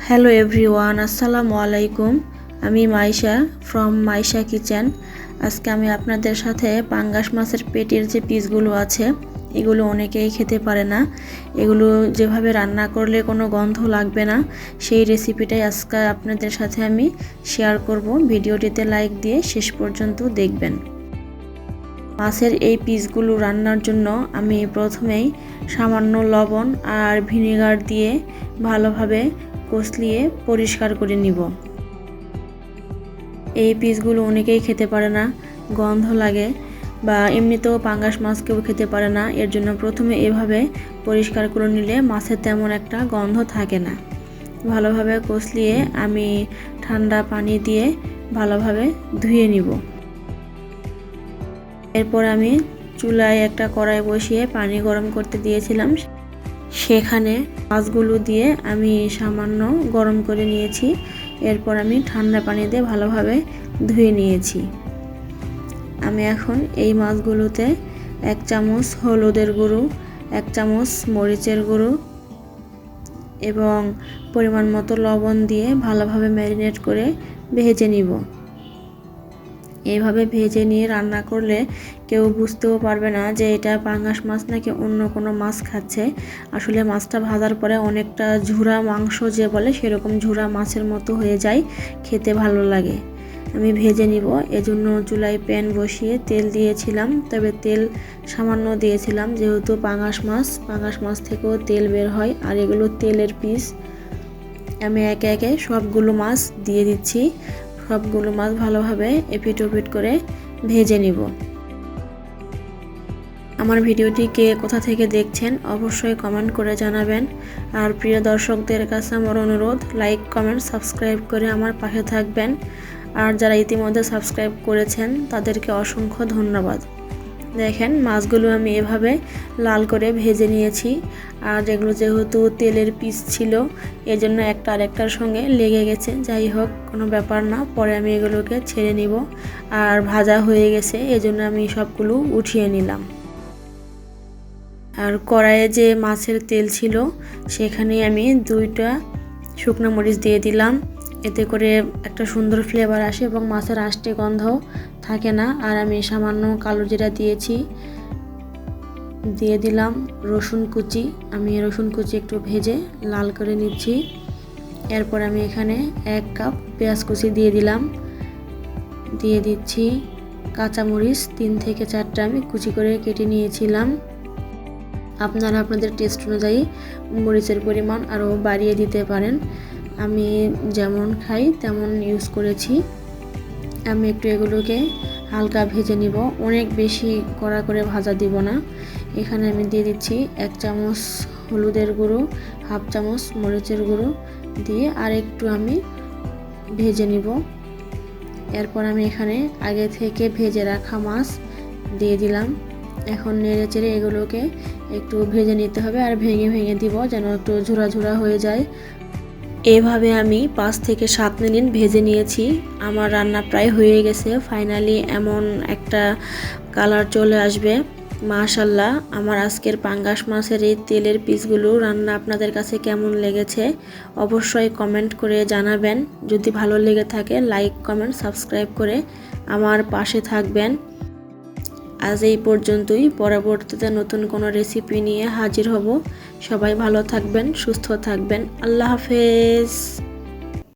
Hello everyone, আসসালামু আলাইকুম। আমি মাইশা ফ্রম মাইশা কিচেন। আজকে আমি আপনাদের সাথে পাঙ্গাস মাছের পেটের যে পিসগুলো আছে এগুলো অনেকেই খেতে পারে না। এগুলো যেভাবে রান্না করলে কোনো গন্ধ লাগবে না, সেই রেসিপিটাই আজকে আপনাদের সাথে আমি শেয়ার করব। ভিডিওটিতে লাইক দিয়ে শেষ পর্যন্ত দেখবেন। মাছের এই পিসগুলো রান্নার জন্য আমি প্রথমেই সামান্য লবণ আর ভিনেগার দিয়ে ভালোভাবে কষলিয়ে পরিষ্কার করে নিব। এই পিসগুলো অনেকেই খেতে পারে না, গন্ধ লাগে, বা এমনিতেও পাঙ্গাস মাছ কেউ খেতে পারে না। এর জন্য প্রথমে এভাবে পরিষ্কার করে নিলে মাছের তেমন একটা গন্ধ থাকে না। ভালোভাবে কষলিয়ে আমি ঠান্ডা পানি দিয়ে ভালোভাবে ধুয়ে নিব। এরপর আমি চুলায় একটা কড়াই বসিয়ে পানি গরম করতে দিয়েছিলাম। সেখানে মাছগুলো দিয়ে আমি সামান্য গরম করে নিয়েছি। এরপর আমি ঠান্ডা পানি দিয়ে ভালোভাবে ধুয়ে নিয়েছি। আমি এখন এই মাছগুলোতে 1 চামচ হলুদের গুঁড়ো, 1 চামচ মরিচের গুঁড়ো এবং পরিমাণ মতো লবণ দিয়ে ভালোভাবে ম্যারিনেট করে ভেজে নিব। এইভাবে ভেজে নিয়ে রান্না করলে কেউ বুঝতেও পারবে না যে এটা পাঙ্গাস মাছ নাকি অন্য কোনো মাছ খাচ্ছে। আসলে মাছটা ভাজার পরে অনেকটা ঝুরা মাংস যে বলে সেরকম ঝুরা মাছের মতো হয়ে যায়, খেতে ভালো লাগে। আমি ভেজে নিব, এজন্য চুলায় প্যান বসিয়ে তেল দিয়েছিলাম, তবে তেল সামান্য দিয়েছিলাম যেহেতু পাঙ্গাস মাছ থেকেও তেল বের হয়, আর এগুলো তেলের পিস। আমি একে একে সবগুলো মাছ দিয়ে দিচ্ছি। সবগুলো মাছ ভালোভাবে এপিট ওপিট করে ভেজে নিব। আমার ভিডিওটি কে কোথা থেকে দেখছেন অবশ্যই কমেন্ট করে জানাবেন। আর প্রিয় দর্শকদের কাছে আমার অনুরোধ, লাইক কমেন্ট সাবস্ক্রাইব করে আমার পাশে থাকবেন। আর যারা ইতিমধ্যে সাবস্ক্রাইব করেছেন তাদেরকে অসংখ্য ধন্যবাদ। দেখেন মাছগুলো আমি এভাবে লাল করে ভেজে নিয়েছি। আর এগুলো যেহেতু তেলের পিস ছিল এজন্য একটা আরেকটার সঙ্গে লেগে গেছে। যাই হোক, কোনো ব্যাপার না, পরে আমি এগুলোকে ছেড়ে নিব। আর ভাজা হয়ে গেছে এজন্য আমি সবগুলো উঠিয়ে নিলাম। আর কড়াইয়ে যে মাছের তেল ছিল সেখানে আমি 2টা শুকনো মরিচ দিয়ে দিলাম। এতে করে একটা সুন্দর ফ্লেভার আসে এবং মাছের আষ্টে গন্ধ থাকে না। আর আমি সামান্য কালো জিরা দিয়েছি, দিয়ে দিলাম রসুন কুচি। আমি রসুন কুচি একটু ভেজে লাল করে নিচ্ছি। এরপর আমি এখানে 1 কাপ পেঁয়াজ কুচি দিয়ে দিলাম। দিয়ে দিচ্ছি কাঁচামরিচ 3 থেকে 4টা আমি কুচি করে কেটে নিয়েছিলাম। আপনারা আপনাদের টেস্ট অনুযায়ী মরিচের পরিমাণ আরও বাড়িয়ে দিতে পারেন। আমি যেমন খাই তেমন ইউজ করেছি। আমি একটু এগুলোকে হালকা ভেজে নিব, অনেক বেশি কড়া করে ভাজা দিব না। এখানে আমি দিয়ে দিচ্ছি 1 চামচ হলুদের গুঁড়ো, 1/2 চামচ মরিচের গুঁড়ো দিয়ে আর একটু আমি ভেজে নিব। এরপর আমি এখানে আগে থেকে ভেজে রাখা মাছ দিয়ে দিলাম। এখন নেড়ে চেড়ে এগুলোকে একটু ভেজে নিতে হবে, আর ভেঙে ভেঙে দিব যেন একটু ঝোড়া ঝোড়া হয়ে যায়। এভাবে আমি 5 থেকে 7 মিনিট ভেজে নিয়েছি। আমার রান্না প্রায় হয়ে গেছে। ফাইনালি এমন একটা কালার চলে আসবে। মাশাআল্লাহ, আমার আজকের পাঙ্গাস মাছের এই তেলের পিসগুলো রান্না আপনাদের কাছে কেমন লেগেছে অবশ্যই কমেন্ট করে জানাবেন। যদি ভালো লেগে থাকে লাইক কমেন্ট সাবস্ক্রাইব করে আমার পাশে থাকবেন। আজ এই পর্যন্তই, পরবর্তীতে নতুন কোনো রেসিপি নিয়ে হাজির হব। সবাই ভালো থাকবেন, সুস্থ থাকবেন। আল্লাহ হাফেজ।